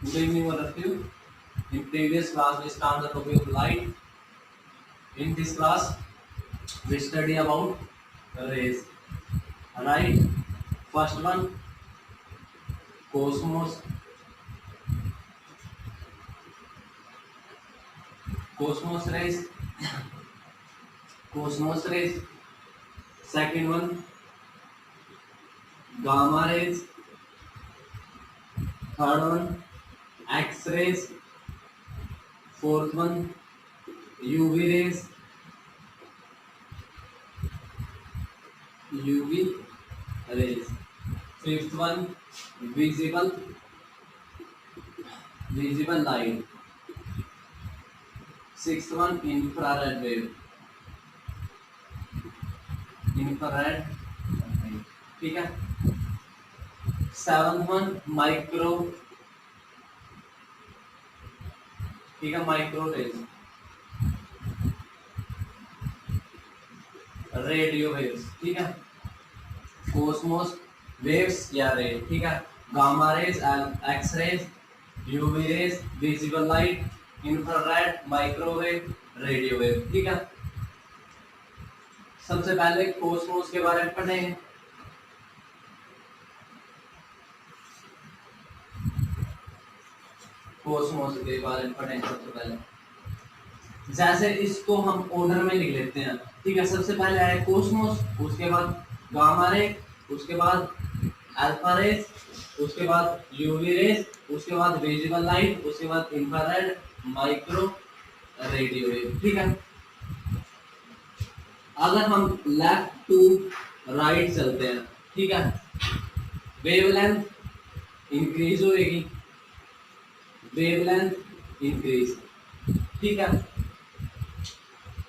Good evening, all of you. In previous class, we started the topic of light. In this class, we study about rays. Right? First one, cosmos. Cosmos rays. Cosmos rays. Second one, gamma rays. Third one, X rays. Fourth one, UV rays. UV rays. Fifth one, visible light. Sixth one, infrared wave. Infrared. ठीक है. Seventh one micro. ठीक है, micro raise. Radio waves. ठीक है, Cosmos waves या ray. ठीक है, gamma rays, X rays, UV rays, visible light, infrared, microwave, radio wave. ठीक है, सबसे पहले कोस्मोस के बारे में पढ़ें. कोस्मोस के बारे में पढ़ें सबसे पहले. जैसे इसको हम ऑर्डर में लिख लेते हैं. ठीक है, सबसे पहले आए कोस्मोस, उसके बाद गामा रे, उसके बाद अल्फा रेज, उसके बाद यूवी रेज, उसके बाद विजिबल लाइट, उसके बाद इंफ्रारेड, माइक्रो, रेडियो वेव. ठीक है, अगर हम लेफ्ट टू राइट चलते हैं, ठीक है, वेवलेंथ इंक्रीज होएगी, वेवलेंथ इंक्रीज. ठीक है,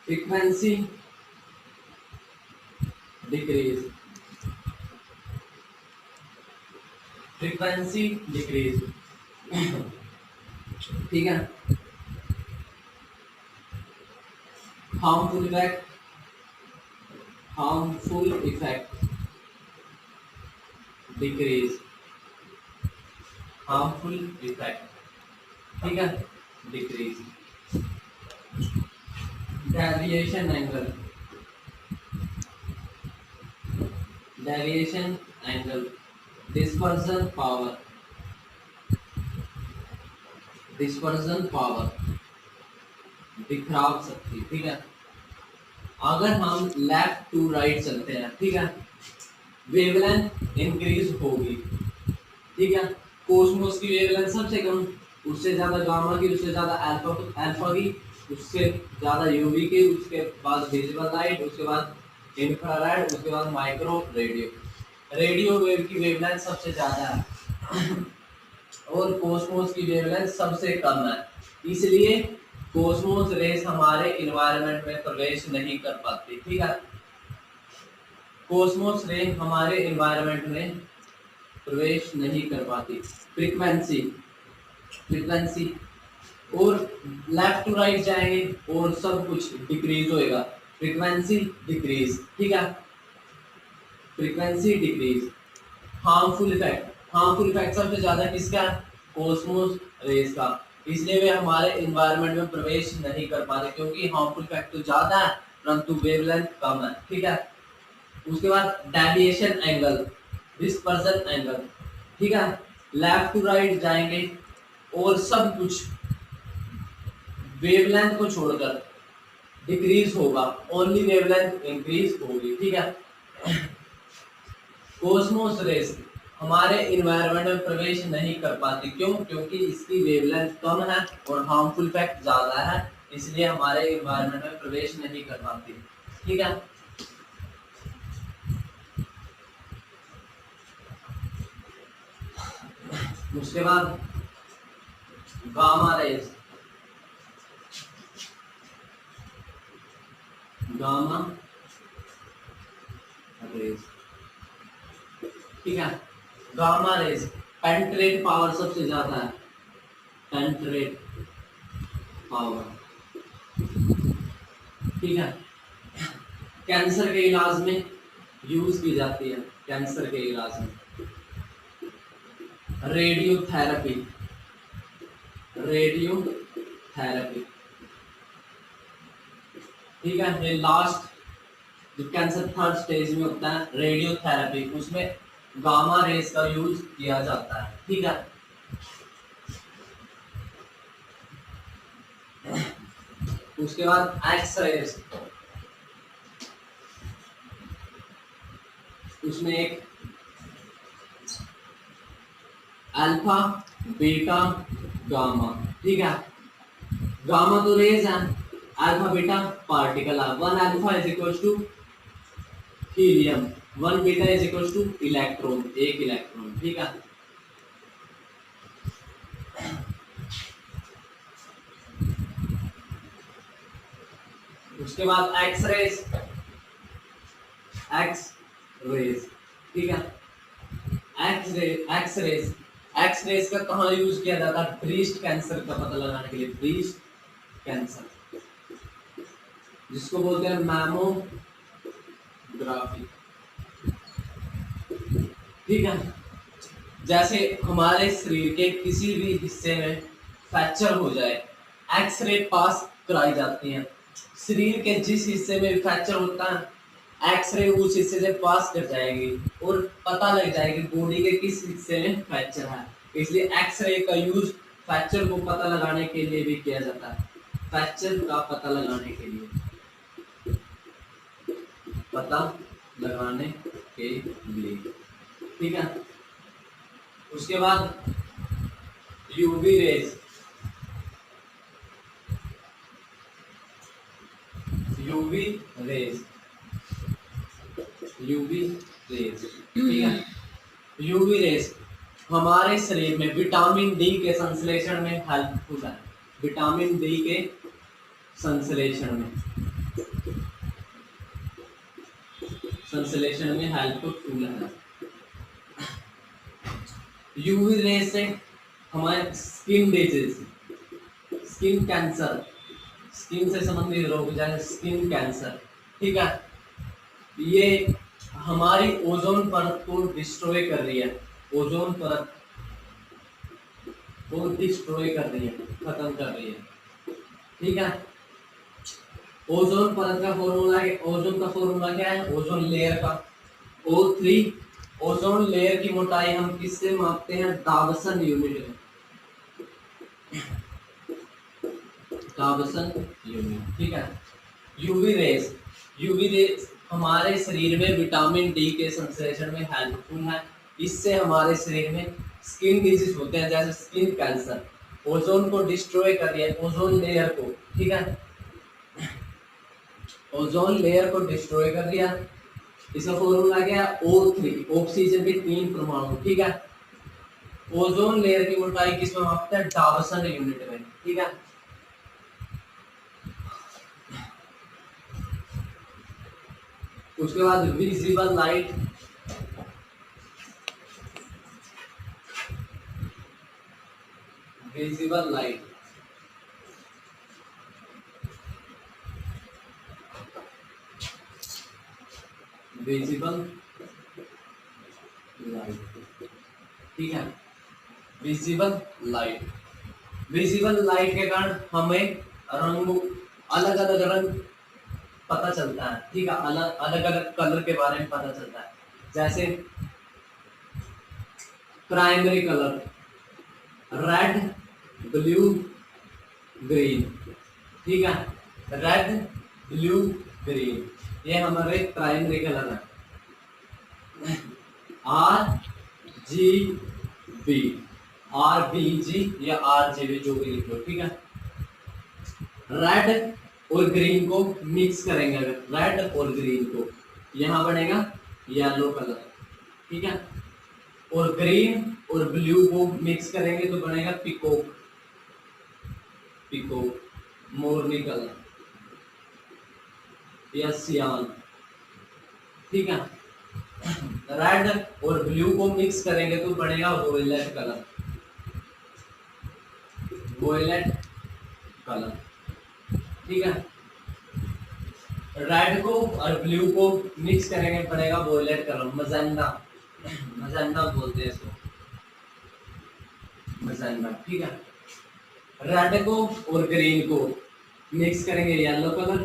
फ्रीक्वेंसी डिक्रीज, फ्रीक्वेंसी डिक्रीज. ठीक है, harmful effect, harmful effect decrease, harmful effect. ठीक है, decrease. Deviation angle, deviation angle, dispersion power, dispersion power, बिखराव शक्ति. ठीक है, अगर हम लेफ्ट टू राइट चलते हैं, ठीक है, वेवलेंथ इंक्रीज होगी. ठीक है, कोस्मोस की वेवलेंथ सबसे कम, उससे ज्यादा गामा की, उससे ज्यादा अल्फा की, उससे ज्यादा यूवी की, उसके बाद विजिबल लाइट, उसके बाद इंफ्रारेड, उसके बाद माइक्रो, रेडियो. रेडियो वेव की वेवलेंथ सबसे ज्यादा है और कोस्मोस की वेवलेंथ सबसे कम है. इसलिए कोस्मोस रेस हमारे इन्वायरमेंट में प्रवेश नहीं कर पाती. ठीक है, कोस्मोस रे हमारे इन्वायरमेंट में प्रवेश नहीं कर पाती. फ्रीक्वेंसी, फ्रीक्वेंसी और लेफ्ट टू राइट जाएंगे और सब कुछ डिक्रीज होएगा. Frequency decrease. ठीक है, frequency decrease. Harmful effect, harmful effect सबसे ज्यादा किसका है? कोस्मोस रेस का. इसलिए वे हमारे एनवायरनमेंट में प्रवेश नहीं कर पाते क्योंकि हार्मफुल इफेक्ट तो ज्यादा है परंतु वेवलेंथ कम है. ठीक है, उसके बाद डेविएशन एंगल, डिस्पर्जन एंगल. ठीक है, लेफ्ट टू राइट जाएंगे और सब कुछ वेवलेंथ को छोड़कर डिक्रीज होगा, ओनली वेवलेंथ इंक्रीज होगी. ठीक है, कोस्मोस रेस हमारे इन्वायरमेंट में प्रवेश नहीं कर पाती. क्यों? क्योंकि इसकी वेवलेंथ कम है और हार्मफुल इफेक्ट ज्यादा है, इसलिए हमारे इन्वायरमेंट में प्रवेश नहीं कर पाती. ठीक है, उसके बाद गामा रेज, गामा रेज. ठीक है, गामा रेज पेनिट्रेट पावर सबसे ज्यादा है, पेनिट्रेट पावर. ठीक है, कैंसर के इलाज में यूज की जाती है, कैंसर के इलाज में. Radiotherapy, radio therapy. ठीक है, ये लास्ट जो कैंसर थर्ड स्टेज में होता है रेडियो थेरेपी, उसमें गामा रेस का यूज किया जाता है। ठीक है, उसके बाद एक्स रेस, उसमें एक अल्फा बीटा गामा। ठीक है, गामा तो रेज है, अल्फा बीटा पार्टिकल है। One alpha is equal to helium, one beta is equal two electron, एक इलेक्ट्रॉन। ठीक है, उसके बाद एक्स रेस, एक्स रेस। ठीक है, एक्स रेस, एक्स रेस का कहाँ यूज किया जाता है? ब्रेस्ट कैंसर का पता लगाने के लिए, ब्रेस्ट कैंसर जिसको बोलते हैं मैमोग्राफी। ठीक है, जैसे हमारे शरीर के किसी भी हिस्से में फ्रैक्चर हो जाए, एक्सरे पास कराई जाती है। शरीर के जिस हिस्से में फ्रैक्चर होता है, एक्सरे उस हिस्से से पास कर जाएगी और पता लग जाएगी बॉडी के किस हिस्से में फ्रैक्चर है। इसलिए एक्सरे का यूज फ्रैक्चर को पता लगाने के लिए भी किया जाता है। फ्रैक्चर का पता लगाने के लिए, पता लगाने के लिए। ठीक है, उसके बाद UV rays, UV raise, UV raise. ठीक है, यूवी रेज हमारे शरीर में विटामिन डी के संश्लेषण में हेल्पफुल है। विटामिन डी के संश्लेषण में हेल्पफुल है। यूवी रेज से हमारे skin disease, skin cancer, skin से संबंधित रोग जैसे स्किन कैंसर। ठीक है, ये हमारी ओजोन परत को डिस्ट्रॉय कर रही है, ओजोन परत को डिस्ट्रॉय कर रही है, खत्म कर रही है। ठीक है, ओजोन परत का फॉर्मूला है, ओजोन का फॉर्मूला क्या है? ओजोन लेयर का O3। ओजोन लेयर की मोटाई हम किससे मापते हैं? डावसन यूनिट में, डावसन यूनिट। ठीक है, यूवी रेज, यूवी रेज हमारे शरीर में विटामिन डी के संश्लेषण में हेल्पफुल है। इससे हमारे शरीर में स्किन डिजीज होते हैं जैसे स्किन कैंसर। ओजोन को डिस्ट्रॉय कर रही है, ओजोन लेयर को। ठीक है, ओजोन लेयर को डिस्ट्रॉय कर दिया। इसका फॉर्मूला क्या है? O3, ऑक्सीजन के 3 परमाणु। ठीक है, ओजोन लेयर की मोटाई किसमें मापते हैं? डावसन यूनिट में। ठीक है, उसके बाद visible light, visible light, visible light. ठीक है, विजिबल लाइट, विजिबल लाइट के कारण हमें रंग, अलग अलग रंग पता चलता है। ठीक है, अलग अलग कलर के बारे में पता चलता है। जैसे primary colour red, blue, green. ठीक है, रेड, ब्लू, ग्रीन, ये हमारे प्राइमरी कलर है। RGB, RBG या RGB जो भी लिख लो। ठीक है, रेड और ग्रीन को मिक्स करेंगे, अगर रेड और ग्रीन को, यहाँ बनेगा येलो कलर। ठीक है, और ग्रीन और ब्लू को मिक्स करेंगे तो बनेगा पिकॉक, पिकॉक, मोरनी कलर या सियान। ठीक है, रेड और ब्लू को मिक्स करेंगे तो बनेगा वोयलेट कलर, वोयलेट कलर। ठीक है, रेड को और ब्लू को मिक्स करेंगे पड़ेगा वोयलेट कलर, मजेंडा, मजेंडा बोलते हैं इसको, मजेंडा। ठीक है, रेड को और ग्रीन को मिक्स करेंगे येलो कलर,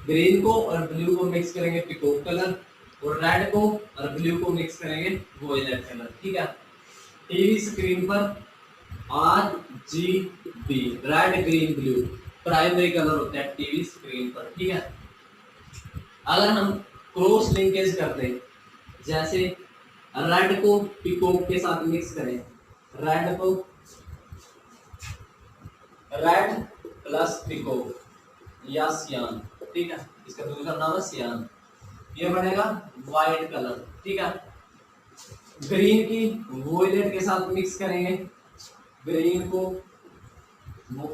ग्रीन को और ब्लू को मिक्स करेंगे पिकॉक कलर, और रेड को और ब्लू को मिक्स करेंगे वोयलेट कलर। ठीक है, टीवी स्क्रीन पर RGB red green blue primary colour होते हैं टीवी स्क्रीन पर। ठीक है, अगर हम क्रॉस लिंकेज करते हैं, जैसे रेड को पिकॉक के साथ मिक्स करें, रेड को रेड प्लस पिकॉक या सियान, ठीक है, इसका दूसरा नाम है सियान, ये बनेगा व्हाइट कलर। ठीक है, ग्रीन की वोयलेट के साथ मिक्स करेंगे, ग्रीन को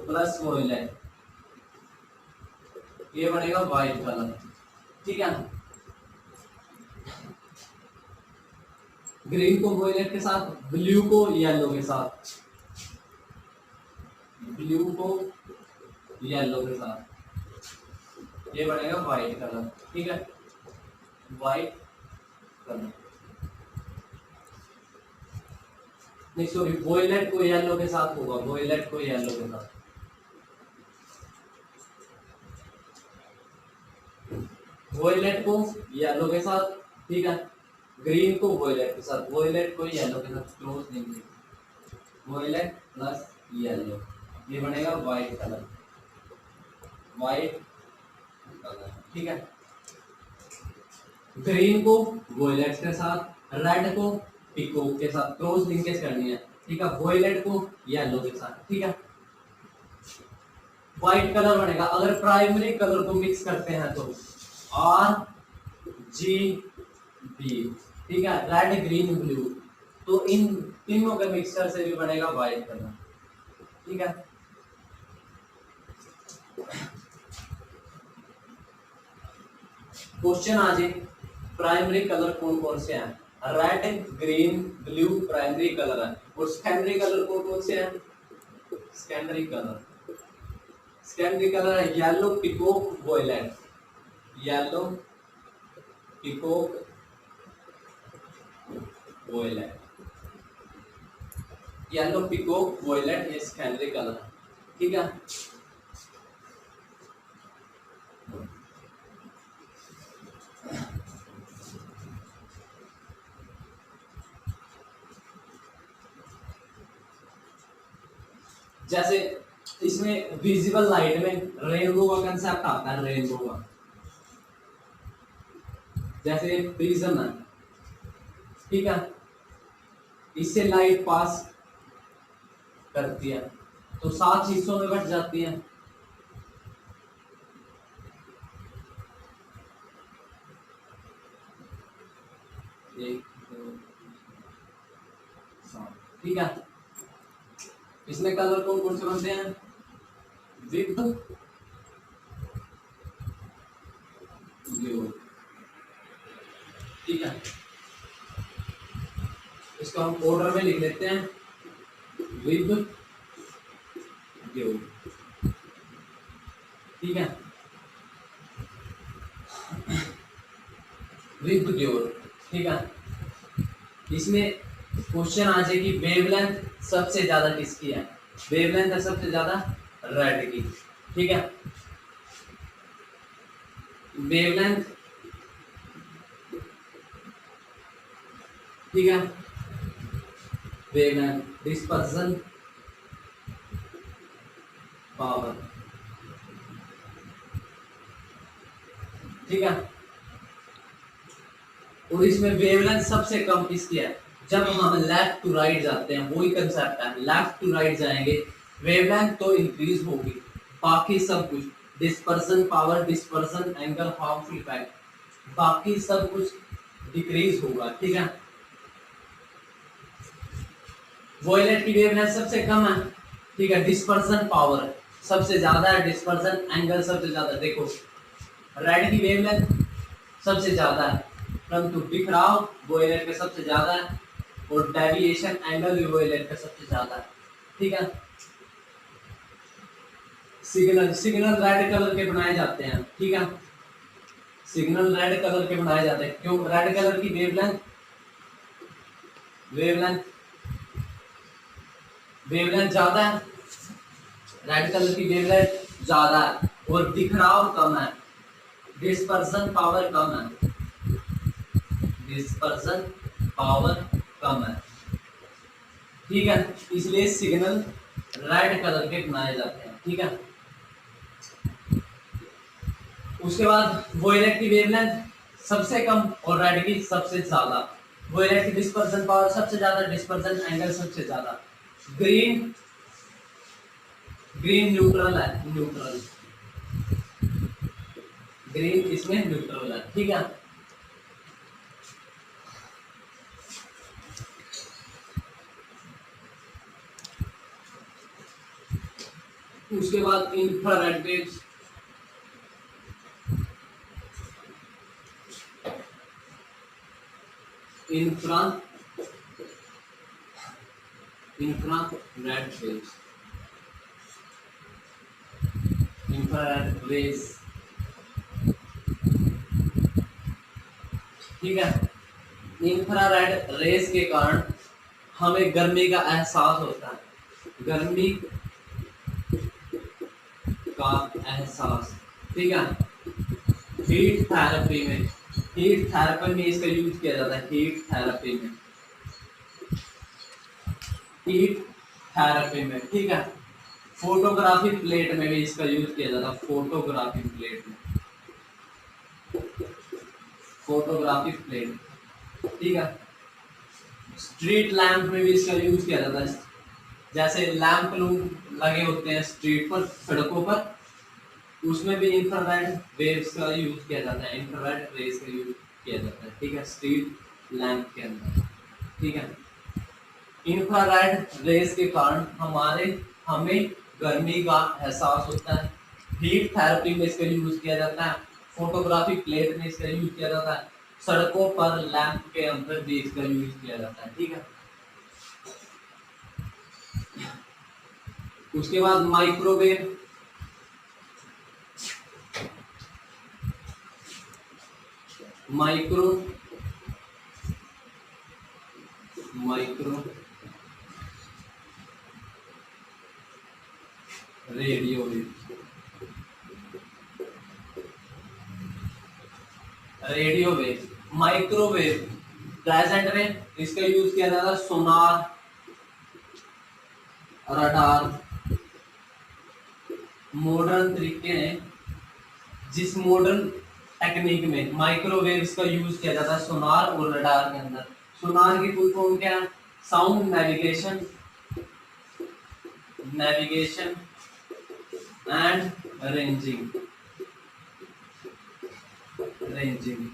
प्लस वोयलेट, ये बनेगा व्हाइट कलर। ठीक है, ग्रीन को वोयलेट के साथ, ब्लू को येलो के साथ, ब्लू को येलो के साथ, ये बनेगा व्हाइट कलर। ठीक है, व्हाइट कलर, नहीं सॉरी, वोयलेट को येलो के साथ होगा, वोयलेट को येलो के साथ, वोयलेट को येलो के साथ। ठीक है, ग्रीन को वोयलेट के साथ, वोयलेट को येलो के साथ, क्लोज नहीं, वोयलेट प्लस येलो, ये बनेगा व्हाइट कलर, व्हाइट कलर। ठीक है, ग्रीन को वोयलेट के साथ, रेड को पिकॉक के साथ क्रॉस लिंकेज करनी है। ठीक है, वोयलेट को येलो के साथ। ठीक है, व्हाइट कलर बनेगा। अगर प्राइमरी कलर को मिक्स करते हैं तो RGB, ठीक है, रेड ग्रीन ब्लू, तो इन तीनों के मिक्सचर से भी बनेगा व्हाइट कलर। ठीक है, क्वेश्चन आ जाए, प्राइमरी कलर कौन कौन से हैं? Red green blue primary colour है, और सेकेंडरी कलर कौन कौन से हैं? सेकेंडरी कलर है yellow peacock violet, yellow peacock violet, yellow peacock violet, ये सेकेंडरी कलर है। ठीक है, जैसे इसमें विजिबल लाइट में रेनबो का कंसेप्ट आता है, रेनबो का, जैसे प्रिज्म है, ठीक है, इससे लाइट पास करती है तो 7 हिस्सों में बट जाती है। ठीक है, इसमें कलर कौन कौन से बनते हैं? With blue. ठीक है, इसको हम ऑर्डर में लिख लेते हैं, विद ब्लू। ठीक है, विद ब्लू। ठीक है, इसमें क्वेश्चन आ जाए कि वेवलेंथ सबसे ज्यादा किसकी है? वेवलेंथ है सबसे ज्यादा रेड की। ठीक है, वेवलेंथ, ठीक है, वेवलेंथ, डिस्पर्सन पावर। ठीक है, और इसमें वेवलेंथ सबसे कम किसकी है? जब हम लेफ्ट टू राइट जाते हैं, वही कंसेप्ट है, लेफ्ट टू राइट जाएंगे वेवलेंथ तो इंक्रीज होगी, बाकी सब कुछ dispersion power, dispersion angle, harmful effect, बाकी सब कुछ डिक्रीज होगा। ठीक है, वॉयलेट की वेवलेंथ सबसे कम है, ठीक है, डिस्पर्सन पावर सबसे ज्यादा है, डिस्पर्सन एंगल सबसे ज्यादा। देखो रेड की वेवलेंथ सबसे ज्यादा है, परंतु बिखराव वॉयलेट का सबसे ज्यादा है, और डेविएशन एंगल भी वॉयलेट का सबसे ज्यादा है। ठीक है, सिग्नल रेड कलर के बनाए जाते हैं। ठीक है, सिग्नल रेड कलर के बनाए जाते हैं, क्यों? रेड कलर की वेवलेंथ ज्यादा है, रेड कलर की वेवलेंथ ज्यादा है और बिखराव कम है, डिस्पर्सन पावर कम है, डिस्पर्सन पावर कम है, ठीक है, इसलिए सिग्नल रेड कलर के बनाए जाते हैं, ठीक है। उसके बाद वोयलेट की वेवलेंथ सबसे कम और रेड की सबसे ज्यादा, वोयलेट की डिस्पर्सन पावर सबसे ज्यादा, डिस्पर्सन एंगल सबसे ज्यादा। ग्रीन, ग्रीन न्यूट्रल है, न्यूट्रल, ग्रीन इसमें न्यूट्रल है, ठीक है। उसके बाद infrared waves, infrared waves, infrared waves, ठीक है। इंफ्रारेड रेस के कारण हमें गर्मी का एहसास होता है, गर्मी का एहसास, ठीक है। हीट थेरेपी में, हीट थेरेपी में इसका यूज किया जाता है, हीट थेरेपी में, हीट थेरेपी में, ठीक है। फोटोग्राफी प्लेट में भी इसका यूज किया जाता है, फोटोग्राफी प्लेट में, फोटोग्राफी प्लेट, ठीक है। स्ट्रीट लैंप में भी इसका यूज किया जाता है, जैसे लैंप लोग लगे होते हैं स्ट्रीट पर, सड़कों पर, उसमें भी इंफ्रारेड वेव्स का यूज किया जाता है, इंफ्रारेड रेज का यूज किया जाता है, ठीक है, स्ट्रीट लैंप के अंदर, ठीक है। इंफ्रारेड रेज के कारण हमें गर्मी का एहसास होता है, हीट थेरेपी में इसका यूज किया जाता है, फोटोग्राफी प्लेट में इसका यूज किया जाता है, सड़कों पर लैंप के अंदर भी इसका यूज किया जाता है, ठीक है। उसके बाद microwave, micro micro radio wave, radio wave, microwave present में इसका यूज किया जाता है सोनार, रडार, मॉडर्न तरीके हैं, जिस मॉडर्न टेक्निक में माइक्रोवेव्स का यूज किया जाता है सोनार और रडार के अंदर। सोनार की फुल फॉर्म क्या है? Sound navigation, navigation and ranging, ranging.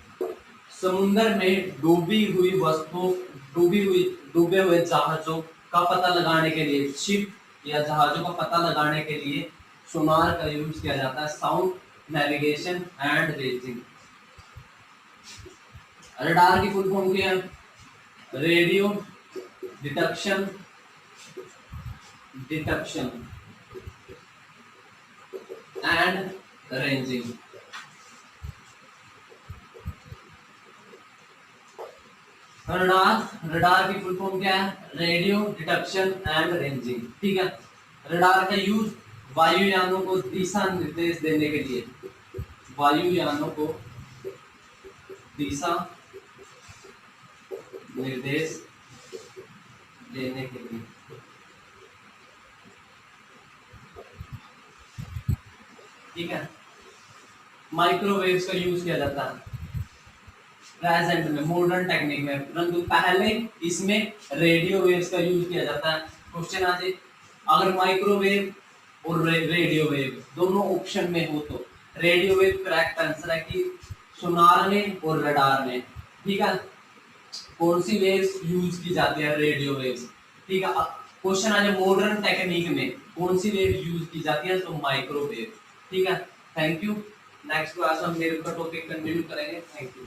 समुद्र में डूबी हुई वस्तु, डूबे हुए जहाजों का पता लगाने के लिए, शिप या जहाजों का पता लगाने के लिए सोनार का यूज किया जाता है, sound navigation and ranging. Radar की फुल फॉर्म क्या है? Radio detection, detection and ranging. Radar की फुल फॉर्म क्या है? रेडियो डिटेक्शन एंड रेंजिंग, ठीक है। रडार का यूज वायुयानों को दिशा निर्देश देने के लिए, वायुयानों को दिशा निर्देश देने के लिए, ठीक है। माइक्रोवेव्स का यूज किया जाता है प्रेजेंट में मॉडर्न टेक्निक में, परंतु पहले इसमें रेडियो वेव्स का यूज किया जाता है। क्वेश्चन आ जाए, अगर माइक्रोवेव और रेडियो वेव दोनों ऑप्शन में हो तो रेडियो वेव करेक्ट आंसर है कि सोनार में और रडार में, ठीक है। कौन सी वेव्स यूज की जाती है? रेडियो वेव्स, ठीक है। क्वेश्चन आ जाए मॉडर्न टेक्निक में कौन सी वेव यूज की जाती है? तो माइक्रोवेव, ठीक है। Thank you. नेक्स्ट क्लास हम मेरे का टॉपिक कंटिन्यू करेंगे। Thank you.